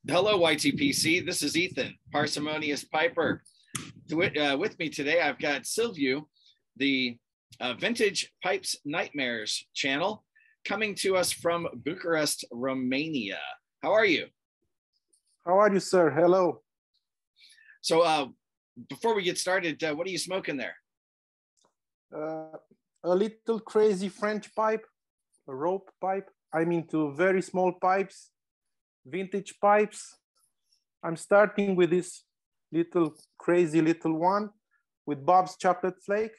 Hello, YTPC. This is Ethan, Parsimonious Piper. With me today, I've got Silviu, the Vintage Pipes Nightmares channel, coming to us from Bucharest, Romania. How are you? How are you, sir? Hello. So before we get started, what are you smoking there? A little crazy French pipe, a rope pipe. I'm into very small pipes, vintage pipes. I'm starting with this little crazy little one with Bob's chocolate flake.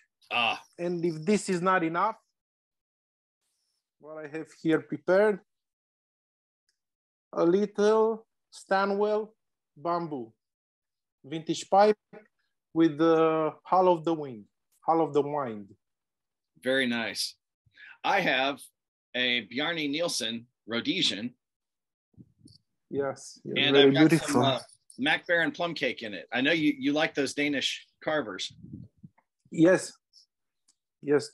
And if this is not enough, what I have here prepared, a little Stanwell bamboo vintage pipe with the Hall of the Wind. Very nice. I have a Bjarne Nielsen Rhodesian. Yes, and I've got beautiful. Some Mac Baron plum cake in it. I know you like those Danish carvers. Yes,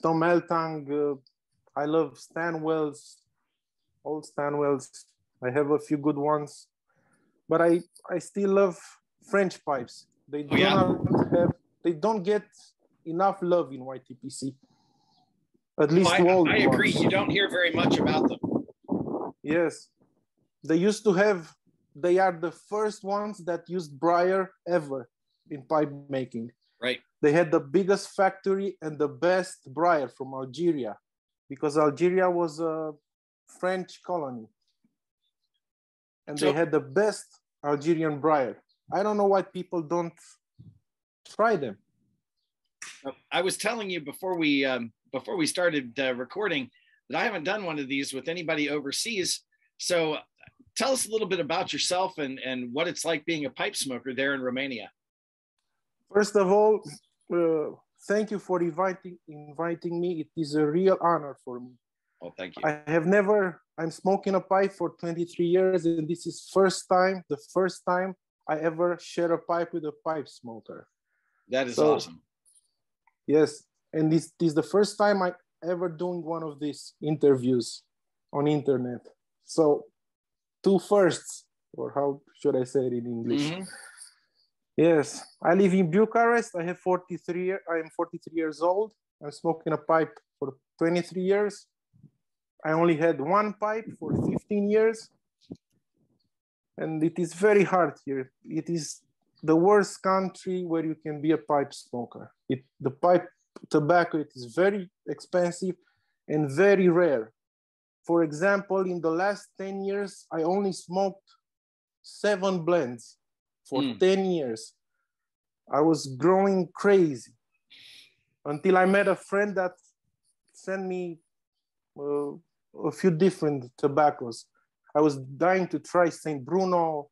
Tom Eltang. I love Stanwells, old Stanwells. I have a few good ones, but I still love French pipes. They don't get enough love in YTPC. At least I agree. You don't hear very much about them. Yes. They are the first ones that used briar ever in pipe making. Right. They had the biggest factory and the best briar from Algeria, because Algeria was a French colony. And they had the best Algerian briar. I don't know why people don't try them. I was telling you before we started recording that I haven't done one of these with anybody overseas. So tell us a little bit about yourself and what it's like being a pipe smoker there in Romania. First of all, thank you for inviting me. It is a real honor for me. Oh, thank you. I'm smoking a pipe for 23 years, and this is the first time I ever share a pipe with a pipe smoker. That is awesome. Yes, and this is the first time I ever doing one of these interviews on internet. So, two firsts, or how should I say it in English? Mm-hmm. Yes, I live in Bucharest. I am 43 years old. I'm smoking a pipe for 23 years. I only had one pipe for 15 years. And it is very hard here. It is the worst country where you can be a pipe smoker. The pipe tobacco, it is very expensive and very rare. For example, in the last 10 years, I only smoked 7 blends for 10 years. I was growing crazy until I met a friend that sent me a few different tobaccos. I was dying to try St. Bruno,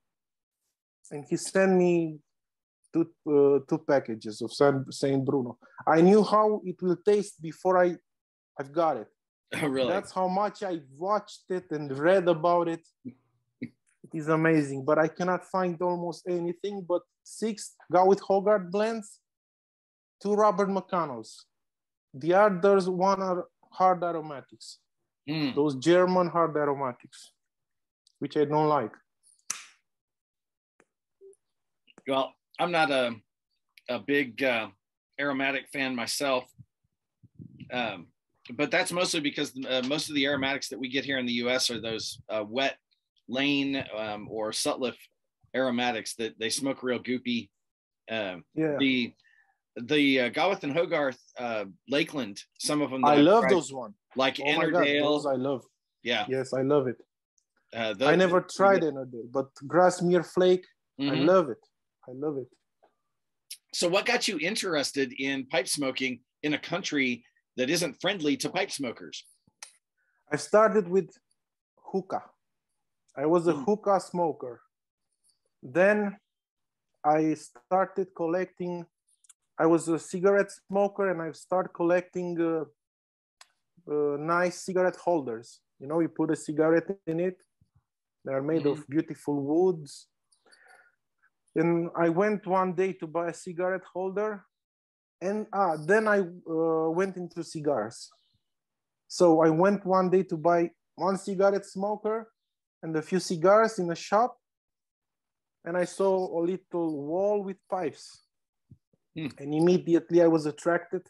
and he sent me two packages of St. Bruno. I knew how it will taste before I've got it. Oh, really? That's how much I watched it and read about it. It is amazing, but I cannot find almost anything but 6 Gawith Hogarth blends, 2 Robert McConnells. The others one are hard aromatics. Those German hard aromatics, which I don't like. Well, I'm not a big aromatic fan myself, but that's mostly because most of the aromatics that we get here in the U.S. are those wet Lane or Sutliff aromatics that they smoke real goopy. The Gawith and Hogarth Lakeland, some of them. I love those ones. Like Ennerdale. Those I love. Yeah. Yes, I love it. I never tried Ennerdale, but Grasmere Flake, I love it. I love it. So what got you interested in pipe smoking in a country that isn't friendly to pipe smokers? I started with hookah. I was a hookah smoker. Then I started collecting. I was a cigarette smoker, and I started collecting nice cigarette holders. You know, you put a cigarette in it. They are made of beautiful woods. And I went one day to buy a cigarette holder, and then I went into cigars. So I went one day to buy one cigarette smoker and a few cigars in a shop. and I saw a little wall with pipes. And immediately I was attracted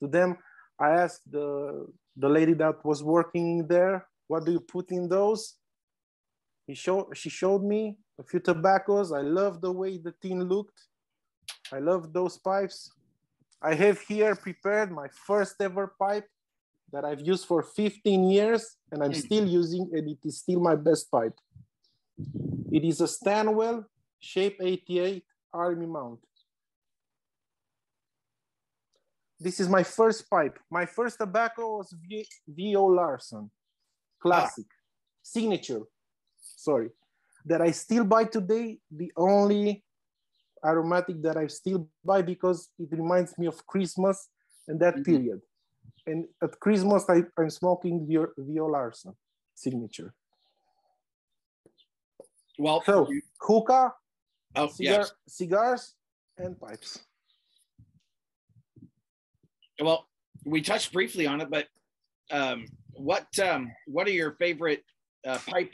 to them. I asked the lady that was working there, what do you put in those? She showed me a few tobaccos. I love the way the tin looked. I love those pipes. I have here prepared my first ever pipe that I've used for 15 years and I'm still using, and it is still my best pipe. It is a Stanwell Shape 88 Army mount. This is my first pipe. My first tobacco was V.O. Larson, classic, signature, sorry, that I still buy today. The only aromatic that I still buy because it reminds me of Christmas and that period. And at Christmas, I'm smoking V.O. Larson, signature. Well, so hookah, yes. cigars, and pipes. Well, we touched briefly on it, but what are your favorite pipe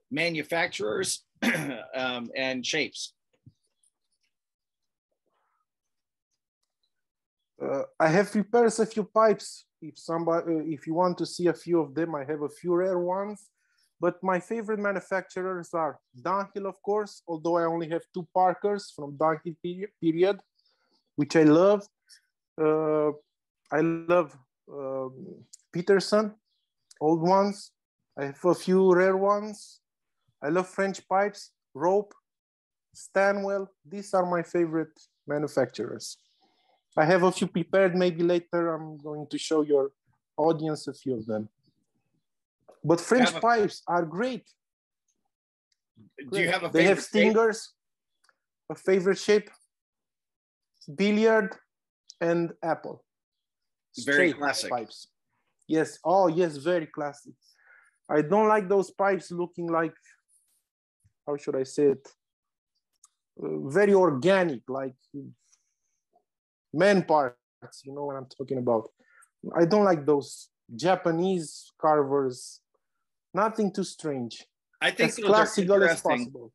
manufacturers and shapes? I have prepared a few pipes. If you want to see a few of them, I have a few rare ones. But my favorite manufacturers are Dunhill, of course, although I only have 2 Parkers from Dunhill period, which I love. I love Peterson, old ones. I have a few rare ones. I love French pipes, Rope, Stanwell. These are my favorite manufacturers. I have a few prepared. Maybe later I'm going to show your audience a few of them. But French pipes are great. Do you have a favorite? They have stingers, shape? A favorite shape, billiard and apple. Very classic pipes. Yes. Oh, yes. Very classic. I don't like those pipes looking like, how should I say it? Very organic, like man parts. You know what I'm talking about. I don't like those Japanese carvers. Nothing too strange. I think as those classical are as possible.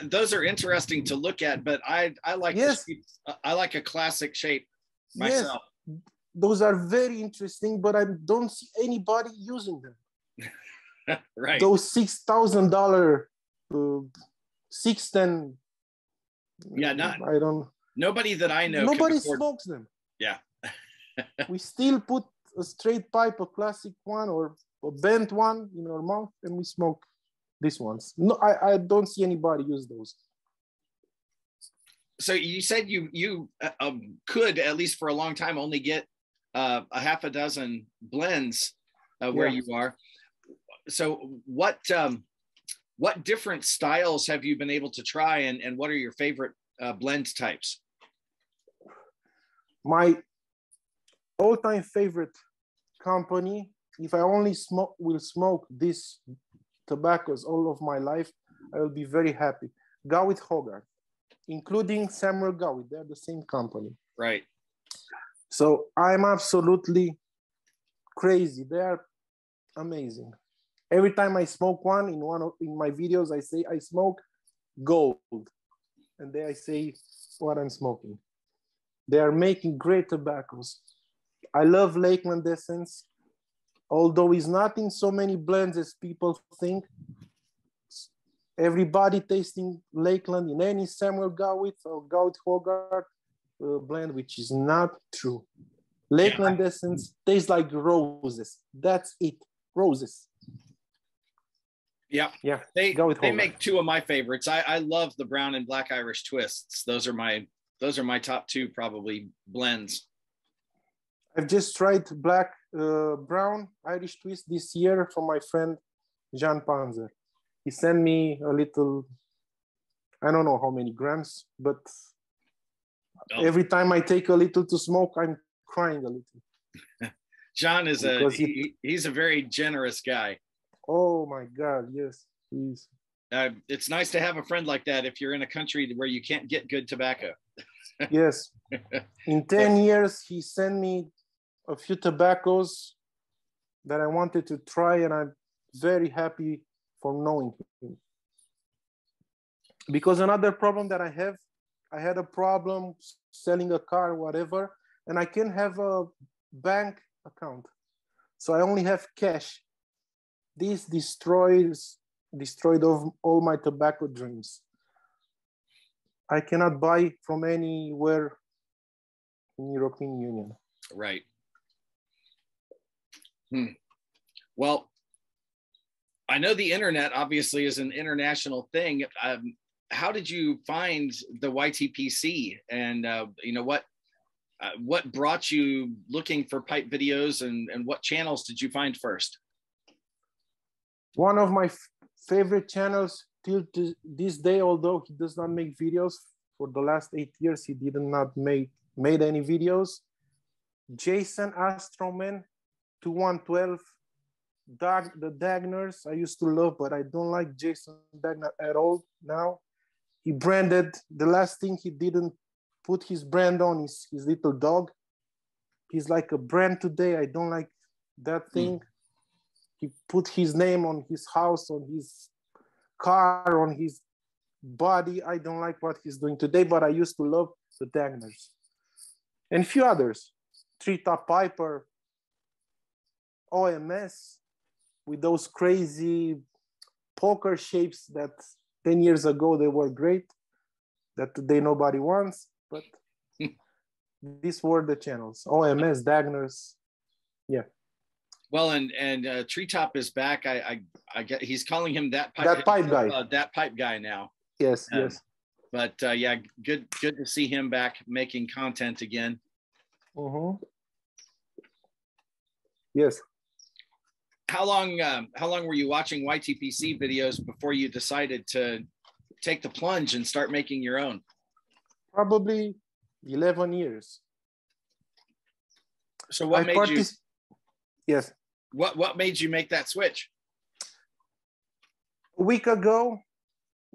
Those are interesting to look at, but I like I like a classic shape myself. Yes. Those are very interesting, but I don't see anybody using them. Right. Those $6,000 610. Yeah, I don't. Nobody that I know. Nobody smokes them. Yeah. We still put a straight pipe, a classic one or a bent one in our mouth, and we smoke these ones. No, I don't see anybody use those. So you said you could, at least for a long time, only get a half a dozen blends where you are. So what different styles have you been able to try, and what are your favorite blend types? My all-time favorite company, if I only will smoke these tobaccos all of my life, I will be very happy. Gowit Hogarth, including Samuel Gowit, they're the same company. Right. So I'm absolutely crazy. They are amazing. Every time I smoke one in my videos, I say I smoke gold, and then I say what I'm smoking. They are making great tobaccos. I love Lakeland Essence, although it's not in so many blends as people think. Everybody tasting Lakeland in any Samuel Gowit or Gowit Hogarth blend, which is not true. Lakeland Essence tastes like roses. That's it, roses. Yeah, yeah. They make 2 of my favorites. I love the brown and black Irish twists. Those are my top 2 probably blends. I've just tried brown Irish twist this year from my friend Jean Panzer. He sent me a little, I don't know how many grams, but every time I take a little to smoke, I'm crying a little. John is he's a very generous guy. Oh my God, yes, please. It's nice to have a friend like that if you're in a country where you can't get good tobacco. Yes. In 10 years, he sent me a few tobaccos that I wanted to try, and I'm very happy for knowing him. Because another problem that I had a problem selling a car, whatever, and I can't have a bank account. So I only have cash. This destroyed all my tobacco dreams. I cannot buy from anywhere in European Union. Right. Well, I know the internet obviously is an international thing. How did you find the YTPC, and you know, what brought you looking for pipe videos, and what channels did you find first? One of my favorite channels till this day, although he does not make videos for the last 8 years, he did not made any videos. Jason Astroman 2112, the Dagners I used to love, but I don't like Jason Dagner at all now. He branded, the last thing he didn't put his brand on is his little dog. He's like a brand today. I don't like that thing. He put his name on his house, on his car, on his body. I don't like what he's doing today, but I used to love the Dagners. And a few others. Treetop Piper, OMS, with those crazy poker shapes that 10 years ago they were great, that today nobody wants, but these were the channels. OMS, Dagners, yeah. Well, and Treetop is back. I get, he's calling him that pipe guy. That pipe guy now. Yes, yes. But yeah, good to see him back making content again. Yes. How long were you watching YTPC videos before you decided to take the plunge and start making your own? Probably 11 years. So what made you? Yes. What made you make that switch? A week ago,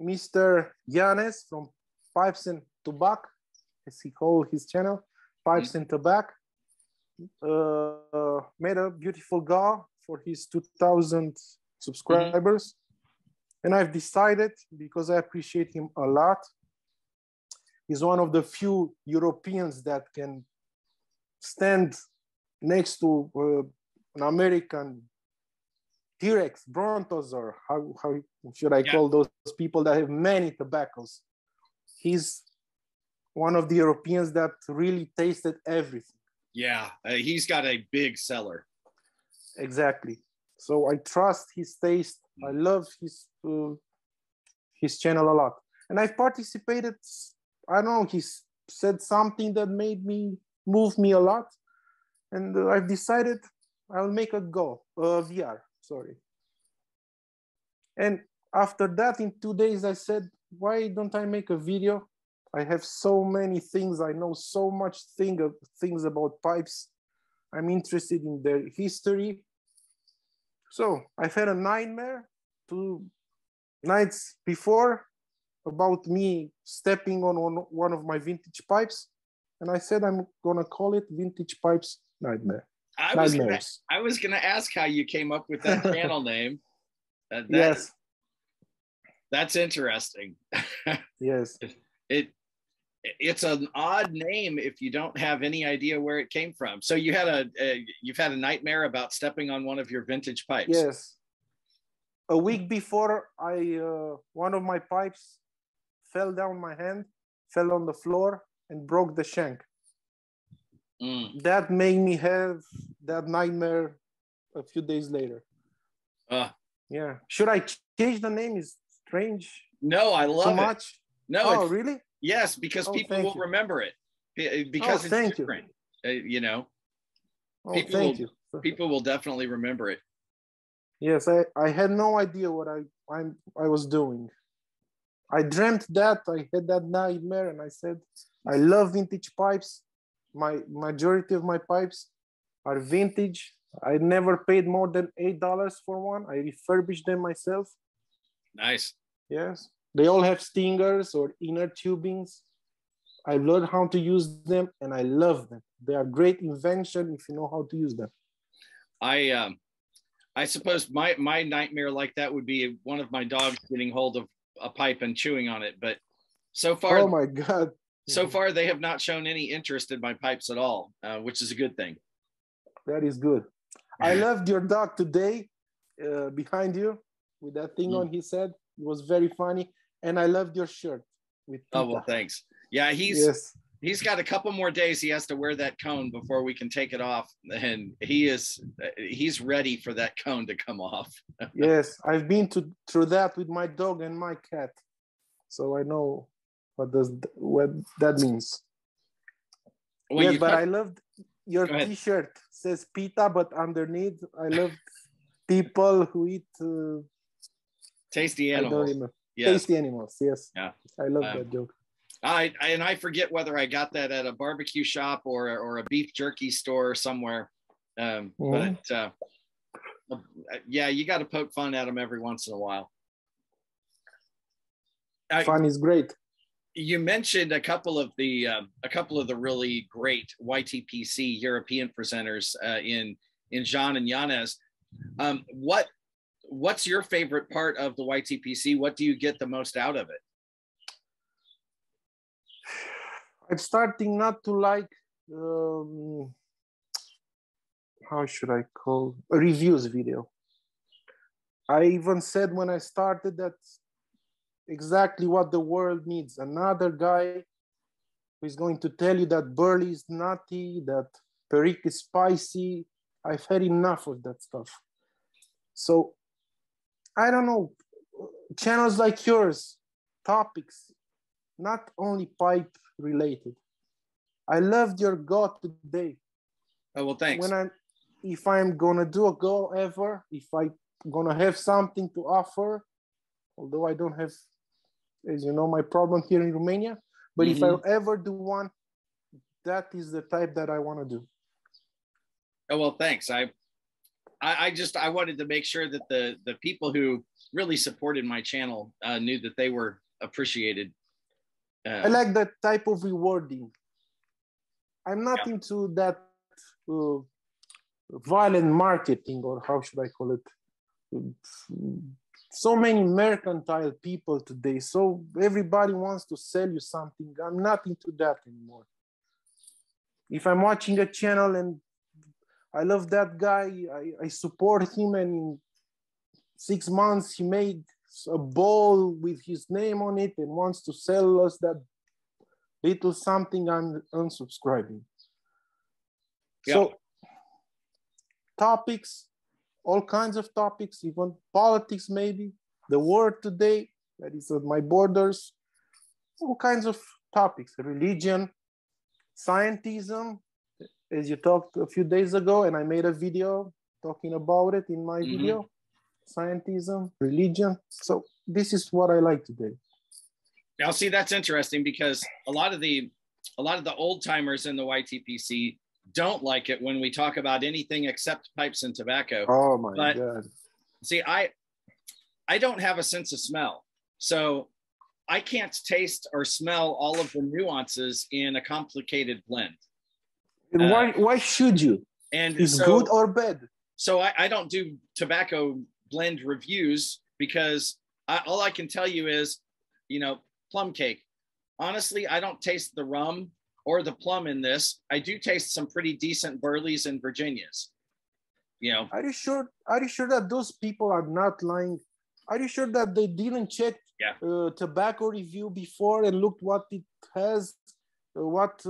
Mr. Yanes from Pipes and Tobacco, as he called his channel, Pipes and Tobacco, made a beautiful GAW for his 2,000 subscribers. And I've decided, because I appreciate him a lot, he's one of the few Europeans that can stand next to an American T-Rex, Brontosaur, how should I call those people that have many tobaccos? He's one of the Europeans that really tasted everything. Yeah, he's got a big cellar. Exactly. So I trust his taste. I love his channel a lot. And I've participated, I don't know, he's said something that moved me a lot. And I've decided I'll make a VR, sorry. And after that, in 2 days, I said, why don't I make a video? I have so many things. I know so much things about pipes. I'm interested in their history. So I've had a nightmare 2 nights before about me stepping on one of my vintage pipes. And I said, I'm gonna call it Vintage Pipes Nightmare. I was gonna ask how you came up with that channel name. Yes. That's interesting. Yes. It's an odd name if you don't have any idea where it came from. So you've had a nightmare about stepping on one of your vintage pipes. Yes. A week before, one of my pipes fell down my hand, fell on the floor, and broke the shank. That made me have that nightmare a few days later. Yeah. Should I change the name? Is strange. No, I love too much. No. Oh, really? Yes, because people will remember it. Because it's different. You know. Oh, people will definitely remember it. Yes, I had no idea what I was doing. I dreamt that, I had that nightmare, and I said, I love vintage pipes. My majority of my pipes are vintage. I never paid more than $8 for one. I refurbished them myself. Nice. Yes. They all have stingers or inner tubings. I learned how to use them and I love them. They are great invention if you know how to use them. I suppose my nightmare like that would be one of my dogs getting hold a pipe and chewing on it. But so far, oh my God, so far they have not shown any interest in my pipes at all, which is a good thing. That is good. I loved your dog today behind you with that thing on his head. It was very funny. And I loved your shirt with Pita. Oh, well, thanks. Yeah, he's got a couple more days he has to wear that cone before we can take it off. And he's ready for that cone to come off. Yes, I've been through that with my dog and my cat. So I know what that means. Well, yes, but I loved your t-shirt. Says Pita, but underneath I love people who eat tasty animals. I don't remember. Yes. Tasty animals, yes. Yeah. I love that joke. I forget whether I got that at a barbecue shop or a beef jerky store somewhere. But yeah, you got to poke fun at them every once in a while. Fun is great. You mentioned a couple of the really great YTPC European presenters in Jean and Yanez. What's your favorite part of the YTPC? What do you get the most out of it? I'm starting not to like, how should I call, a reviews video. I even said when I started that exactly what the world needs. Another guy who is going to tell you that burley is nutty, that perique is spicy. I've had enough of that stuff. So, I don't know, channels like yours, topics, not only pipe related. I loved your go today. Oh, well, thanks. If I'm gonna do a go ever, if I'm gonna have something to offer, although I don't have, as you know, my problem here in Romania, but if I ever do one, that is the type that I want to do. Oh, well, thanks. I wanted to make sure that the people who really supported my channel knew that they were appreciated. I like that type of rewarding. I'm not into that violent marketing, or how should I call it? So many mercantile people today. So everybody wants to sell you something. I'm not into that anymore. If I'm watching a channel and I love that guy, I support him, and in 6 months he made a ball with his name on it and wants to sell us that little something, I'm unsubscribing. Yep. So topics, all kinds of topics, even politics maybe, the world today, that is at my borders, all kinds of topics, religion, scientism, as you talked a few days ago, and I made a video talking about it in my video, scientism, religion. So this is what I like today. Now, see, that's interesting because a lot of the old timers in the YTPC don't like it when we talk about anything except pipes and tobacco. Oh my God. See, I don't have a sense of smell. So I can't taste or smell all of the nuances in a complicated blend. And why should you? And is good or bad? So I don't do tobacco blend reviews because all I can tell you is, plum cake. Honestly, I don't taste the rum or the plum in this. I do taste some pretty decent burleys and Virginias. Are you sure that those people are not lying? Are you sure that they didn't check tobacco review before and looked what it has, what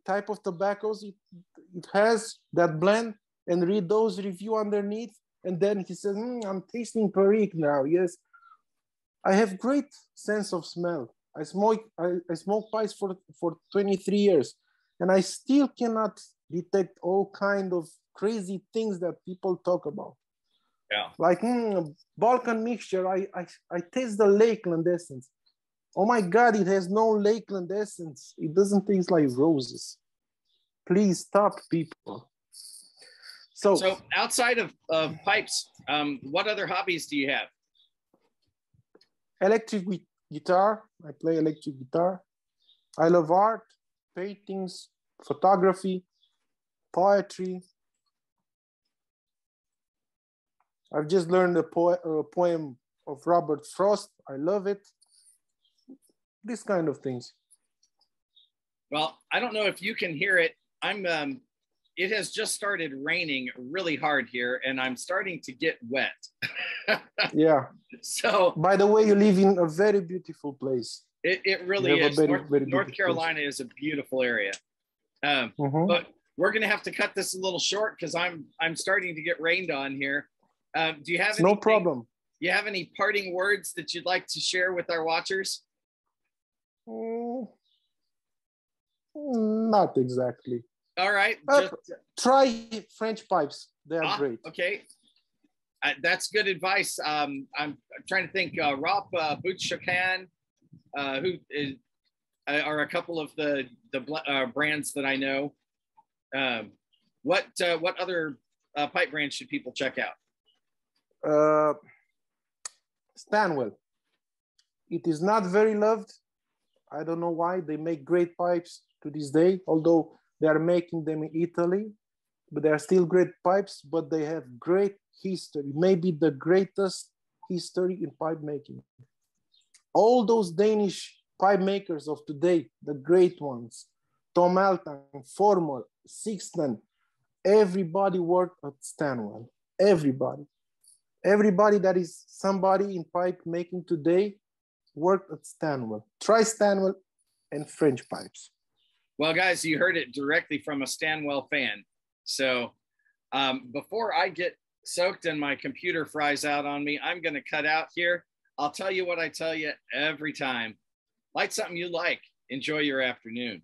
type of tobaccos it has, that blend, and read those review underneath? And then he says, I'm tasting perique now. Yes, I have great sense of smell. I smoke pipes for 23 years, and I still cannot detect all kind of crazy things that people talk about. Yeah. Like Balkan mixture, I taste the Lakeland essence. Oh my God, it has no Lakeland essence. It doesn't taste like roses. Please stop, people. So outside of pipes, what other hobbies do you have? Electric guitar. I play electric guitar. I love art, paintings, photography, poetry. I've just learned a poem of Robert Frost. I love it. these kind of things. Well, I don't know if you can hear it. It has just started raining really hard here, and I'm starting to get wet. Yeah. So, by the way, you live in a very beautiful place. It really is. Very North Carolina is a beautiful area. But we're going to have to cut this a little short because I'm starting to get rained on here. Do you have no problem? Do you have any parting words that you'd like to share with our watchers? Not exactly. All right. Try French pipes. They are great. Okay. That's good advice. I'm trying to think. Rob Bouchacan, who are a couple of the brands that I know. What other pipe brands should people check out? Stanwell. It is not very loved. I don't know why. They make great pipes to this day, although they are making them in Italy, but they are still great pipes, but they have great history, maybe the greatest history in pipe making. All those Danish pipe makers of today, the great ones, Tom Altan, Formal, Sixten, everybody worked at Stanwell. Everybody that is somebody in pipe making today worked at Stanwell. Try Stanwell and French pipes. Well, guys, you heard it directly from a Stanwell fan. So before I get soaked and my computer fries out on me, I'm going to cut out here. I'll tell you what I tell you every time. Light something you like. Enjoy your afternoon.